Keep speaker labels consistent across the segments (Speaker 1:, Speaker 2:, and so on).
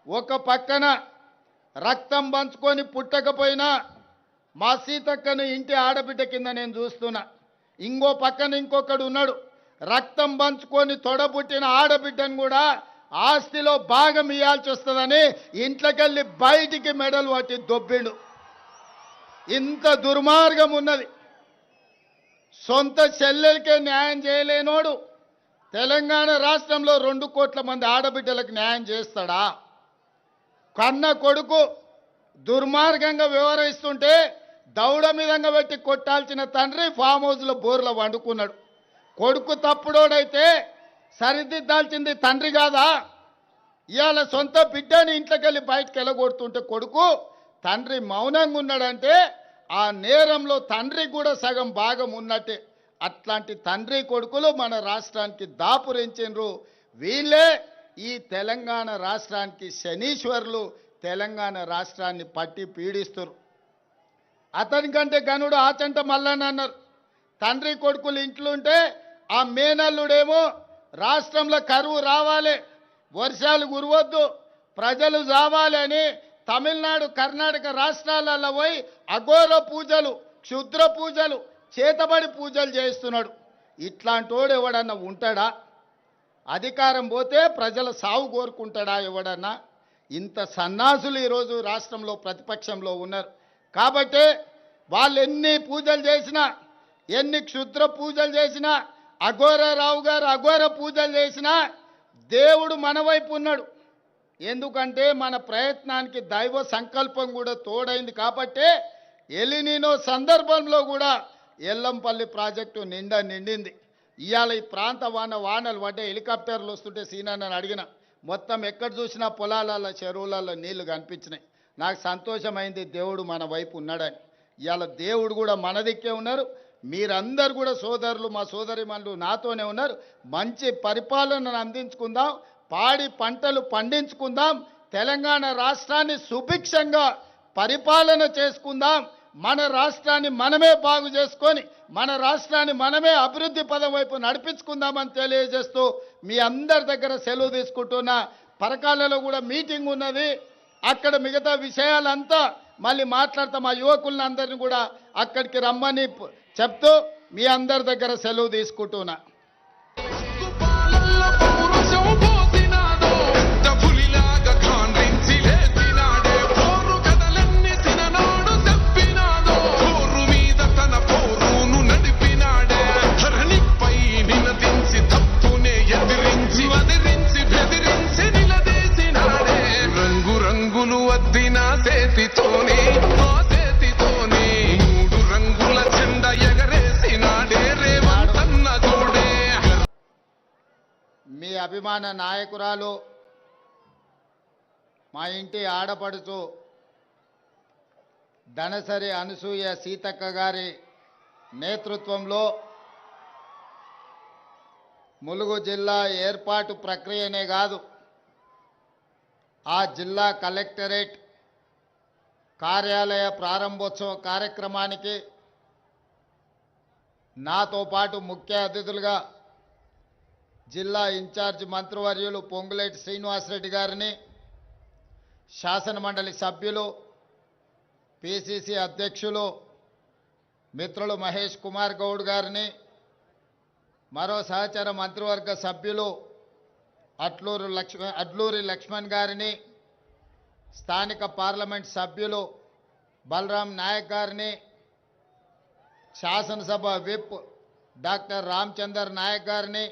Speaker 1: ఒక పక్కన రక్తం పంచుకొని పుట్టకపోయినా మా సీతక్కను ఇంటి ఆడబిడ్డ కింద నేను చూస్తున్నా. ఇంకో పక్కన ఇంకొకడు ఉన్నాడు, రక్తం పంచుకొని తొడబుట్టిన ఆడబిడ్డను కూడా ఆస్తిలో భాగం ఇవ్వాల్సి వస్తుందని ఇంట్లోకెళ్ళి బయటికి మెడలు పట్టి దొబ్బిండు. ఇంత దుర్మార్గం ఉన్నది. సొంత చెల్లెలకే న్యాయం చేయలేనోడు తెలంగాణ రాష్ట్రంలో 2 కోట్ల మంది ఆడబిడ్డలకు న్యాయం చేస్తాడా? కన్న కొడుకు దుర్మార్గంగా వ్యవహరిస్తుంటే దౌడ మీదంగా పెట్టి కొట్టాల్సిన తండ్రి ఫామ్ హౌస్లో బోర్లో వండుకున్నాడు. కొడుకు తప్పుడోడైతే సరిదిద్దాల్సింది తండ్రి కాదా? ఇవాళ సొంత బిడ్డని ఇంట్లోకి వెళ్ళి బయటకు వెళ్ళగొడుతుంటే కొడుకు తండ్రి మౌనంగా ఉన్నాడంటే ఆ నేరంలో తండ్రికి కూడా సగం భాగం ఉన్నట్టే. అట్లాంటి తండ్రి కొడుకులు మన రాష్ట్రానికి దాపురించిండ్రు. వీళ్ళే ఈ తెలంగాణ రాష్ట్రానికి శనీశ్వరులు, తెలంగాణ రాష్ట్రాన్ని పట్టి పీడిస్తారు. అతనికంటే గనుడు ఆచంట మల్లన్న అన్నారు. తండ్రి కొడుకులు ఇంట్లో ఉంటే ఆ మేనల్లుడేమో రాష్ట్రంలో కరువు రావాలి, వర్షాలు కురవద్దు, ప్రజలు చావాలి అని తమిళనాడు కర్ణాటక రాష్ట్రాలలో పోయి అఘోర పూజలు, క్షుద్ర పూజలు, చేతబడి పూజలు చేస్తున్నాడు. ఇట్లాంటోడు ఎవడన్నా ఉంటాడా? అధికారం పోతే ప్రజల సాగు కోరుకుంటాడా ఎవడన్నా? ఇంత సన్నాసులు ఈరోజు రాష్ట్రంలో ప్రతిపక్షంలో ఉన్నారు. కాబట్టి వాళ్ళు ఎన్ని పూజలు చేసినా, ఎన్ని క్షుద్ర పూజలు చేసినా, అఘోరరావు గారు అఘోర పూజలు చేసినా దేవుడు మన వైపు ఉన్నాడు. ఎందుకంటే మన ప్రయత్నానికి దైవ సంకల్పం కూడా తోడైంది. కాబట్టి ఎలినినో సందర్భంలో కూడా ఎల్లంపల్లి ప్రాజెక్టు నిండింది. ఇవాళ ఈ ప్రాంత వానలు పడ్డే హెలికాప్టర్లు వస్తుంటే సీనాన్ని అడిగిన, మొత్తం ఎక్కడ చూసినా పొలాలలో చెరువులలో నీళ్లు కనిపించినాయి. నాకు సంతోషమైంది, దేవుడు మన వైపు ఉన్నాడని. ఇవాళ దేవుడు కూడా మన దిక్కే ఉన్నారు. మీరందరూ కూడా సోదరులు, మా సోదరిమణులు నాతోనే ఉన్నారు. మంచి పరిపాలనను అందించుకుందాం, పాడి పంటలు పండించుకుందాం, తెలంగాణ రాష్ట్రాన్ని సుభిక్షంగా పరిపాలన చేసుకుందాం. మన రాష్ట్రాన్ని మనమే బాగు చేసుకొని మన రాష్ట్రాన్ని మనమే అభివృద్ధి పదం వైపు నడిపించుకుందామని తెలియజేస్తూ మీ అందరి దగ్గర సెలవు తీసుకుంటున్నా. పరకాలలో కూడా మీటింగ్ ఉన్నది, అక్కడ మిగతా విషయాలంతా మళ్ళీ మాట్లాడతాం. మా యువకులను అందరినీ కూడా అక్కడికి రమ్మని చెప్తూ మీ అందరి దగ్గర సెలవు తీసుకుంటున్నా. మీ అభిమాన నాయకురాలు, మా ఇంటి ఆడపడుచు ధనసరి అనసూయ సీతక్క గారి నేతృత్వంలో ములుగు జిల్లా ఏర్పాటు ప్రక్రియనే కాదు, ఆ జిల్లా కలెక్టరేట్ కార్యాలయ ప్రారంభోత్సవ కార్యక్రమానికి నాతో పాటు ముఖ్య అతిథులుగా జిల్లా ఇన్ఛార్జ్ మంత్రివర్యులు పొంగులేటి శ్రీనివాసరెడ్డి గారిని, శాసనమండలి సభ్యులు, పిసిసి అధ్యక్షులు మిత్రులు మహేష్ కుమార్ గౌడ్ గారిని, మరో సహచర మంత్రివర్గ సభ్యులు అడ్లూరి లక్ష్మణ్ గారిని, స్థానిక పార్లమెంట్ సభ్యులు బలరాం నాయక్ గారిని, శాసనసభ విప్ డాక్టర్ రామచందర్ నాయక్ గారిని,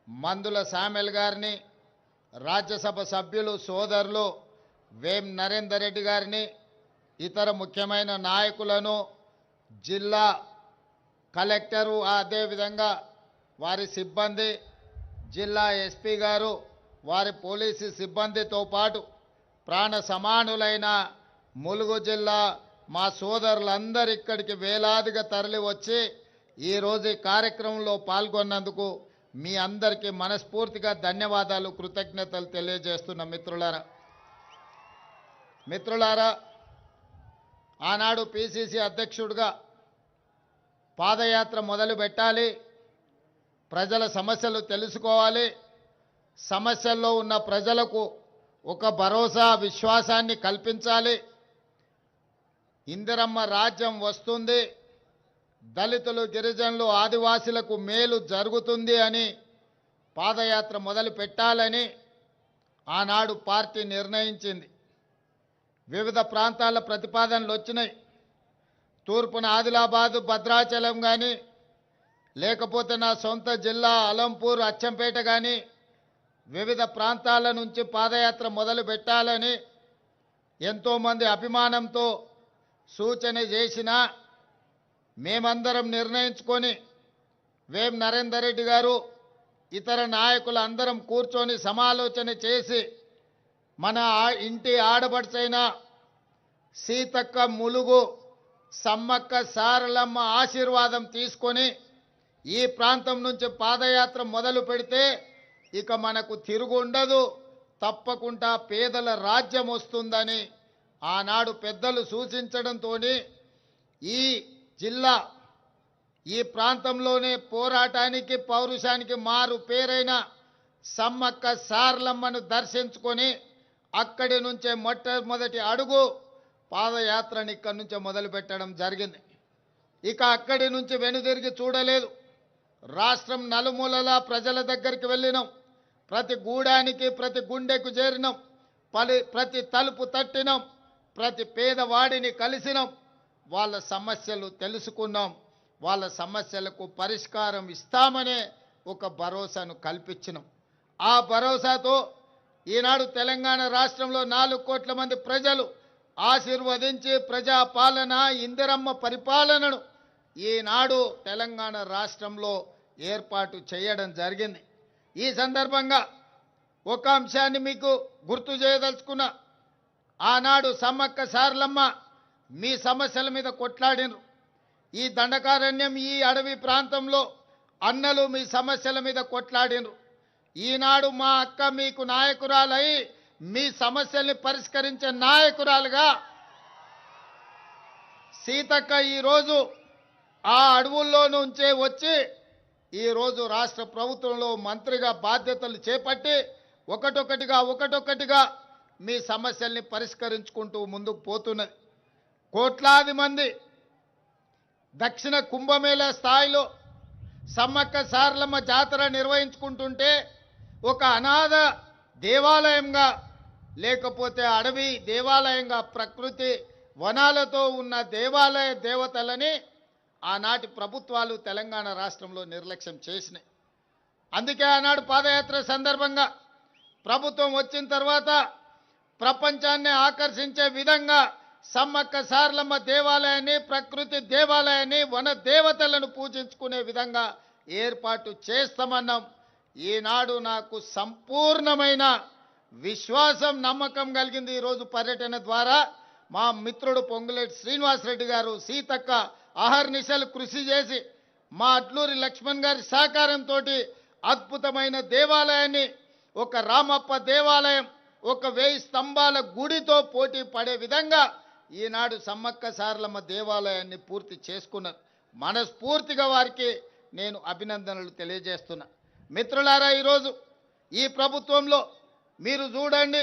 Speaker 1: మందుల శామ్యుల్ గారిని, రాజ్యసభ సభ్యులు సోదరులు వేం నరేందర్ రెడ్డి గారిని, ఇతర ముఖ్యమైన నాయకులను, జిల్లా కలెక్టరు, అదేవిధంగా వారి సిబ్బంది, జిల్లా ఎస్పీ గారు, వారి పోలీసు సిబ్బందితో పాటు ప్రాణ సమానులైన ములుగు జిల్లా మా సోదరులందరూ ఇక్కడికి వేలాదిగా తరలి వచ్చి ఈరోజు ఈ కార్యక్రమంలో పాల్గొన్నందుకు మీ అందరికీ మనస్ఫూర్తిగా ధన్యవాదాలు, కృతజ్ఞతలు తెలియజేస్తున్న మిత్రులారా, ఆనాడు పిసిసి అధ్యక్షుడిగా పాదయాత్ర మొదలు పెట్టాలి, ప్రజల సమస్యలు తెలుసుకోవాలి, సమస్యల్లో ఉన్న ప్రజలకు ఒక భరోసా విశ్వాసాన్ని కల్పించాలి. ఇందిరమ్మ రాజ్యం వస్తుంది, దళితులు గిరిజనులు ఆదివాసీలకు మేలు జరుగుతుంది అని పాదయాత్ర మొదలు పెట్టాలని ఆనాడు పార్టీ నిర్ణయించింది. వివిధ ప్రాంతాల ప్రతిపాదనలు వచ్చినాయి. తూర్పున ఆదిలాబాదు భద్రాచలం కానీ, లేకపోతే నా సొంత జిల్లా అలంపూర్ అచ్చంపేట కానీ వివిధ ప్రాంతాల నుంచి పాదయాత్ర మొదలు పెట్టాలని ఎంతోమంది అభిమానంతో సూచన చేసినా మేమందరం నిర్ణయించుకొని వేం నరేందర్ రెడ్డి గారు ఇతర నాయకులు అందరం కూర్చొని సమాలోచన చేసి మన ఇంటి ఆడబడుచైన సీతక్క ములుగు సమ్మక్క సారలమ్మ ఆశీర్వాదం తీసుకొని ఈ ప్రాంతం నుంచి పాదయాత్ర మొదలు పెడితే ఇక మనకు తిరుగు ఉండదు, తప్పకుండా పేదల రాజ్యం వస్తుందని ఆనాడు పెద్దలు సూచించడంతో ఈ జిల్లా ఈ ప్రాంతంలోనే పోరాటానికి పౌరుషానికి మారు పేరైన సమ్మక్క సారలమ్మను దర్శించుకొని అక్కడి నుంచే మొట్టమొదటి అడుగు పాదయాత్రని ఇక్కడి నుంచే మొదలు పెట్టడం జరిగింది. ఇక అక్కడి నుంచి వెనుదిరిగి చూడలేదు. రాష్ట్రం నలుమూలలా ప్రజల దగ్గరికి వెళ్ళినాం, ప్రతి గూడానికి ప్రతి గుండెకు చేరినాం, ప్రతి తలుపు తట్టినాం, ప్రతి పేదవాడిని కలిసినాం, వాళ్ళ సమస్యలు తెలుసుకున్నాం, వాళ్ళ సమస్యలకు పరిష్కారం ఇస్తామనే ఒక భరోసాను కల్పించినాం. ఆ భరోసాతో ఈనాడు తెలంగాణ రాష్ట్రంలో 4 కోట్ల మంది ప్రజలు ఆశీర్వదించి ప్రజాపాలన ఇందిరమ్మ పరిపాలనను ఈనాడు తెలంగాణ రాష్ట్రంలో ఏర్పాటు చేయడం జరిగింది. ఈ సందర్భంగా ఒక అంశాన్ని మీకు గుర్తు చేయదలుచుకున్నా. ఆనాడు సమ్మక్క సారలమ్మ మీ సమస్యల మీద కొట్లాడినరు. ఈ దండకారణ్యం ఈ అడవి ప్రాంతంలో అన్నలు మీ సమస్యల మీద కొట్లాడినరు. ఈనాడు మా అక్క మీకు నాయకురాలై మీ సమస్యల్ని పరిష్కరించే నాయకురాలుగా సీతక్క ఈరోజు ఆ అడవుల్లో నుంచే వచ్చి ఈరోజు రాష్ట్ర ప్రభుత్వంలో మంత్రిగా బాధ్యతలు చేపట్టి ఒకటొకటిగా మీ సమస్యల్ని పరిష్కరించుకుంటూ ముందుకు పోతున్నది. కోట్లాది మంది దక్షిణ కుంభమేళా స్థాయిలో సమ్మక్క సారలమ్మ జాతర నిర్వహించుకుంటుంటే ఒక అనాథ దేవాలయంగా, లేకపోతే అడవి దేవాలయంగా, ప్రకృతి వనాలతో ఉన్న దేవాలయ దేవతలని ఆనాటి ప్రభుత్వాలు తెలంగాణ రాష్ట్రంలో నిర్లక్ష్యం చేసినాయి. అందుకే ఆనాడు పాదయాత్ర సందర్భంగా ప్రభుత్వం వచ్చిన తర్వాత ప్రపంచాన్ని ఆకర్షించే విధంగా సమ్మక్క సారలమ్మ దేవాలయాన్ని, ప్రకృతి దేవాలయాన్ని, వన దేవతలను పూజించుకునే విధంగా ఏర్పాటు చేస్తామన్నాం. ఈనాడు నాకు సంపూర్ణమైన విశ్వాసం, నమ్మకం కలిగింది. ఈరోజు పర్యటన ద్వారా మా మిత్రుడు పొంగులేటి శ్రీనివాసరెడ్డి గారు, సీతక్క అహర్నిశలు కృషి చేసి మా అడ్లూరి లక్ష్మణ్ గారి సహకారంతో అద్భుతమైన దేవాలయాన్ని, ఒక రామప్ప దేవాలయం, ఒక 1000 స్తంభాల గుడితో పోటీ పడే విధంగా ఈనాడు సమ్మక్క సారలమ్మ దేవాలయాన్ని పూర్తి చేసుకున్నారు. మనస్ఫూర్తిగా వారికి నేను అభినందనలు తెలియజేస్తున్నా. మిత్రులారా, ఈరోజు ఈ ప్రభుత్వంలో మీరు చూడండి,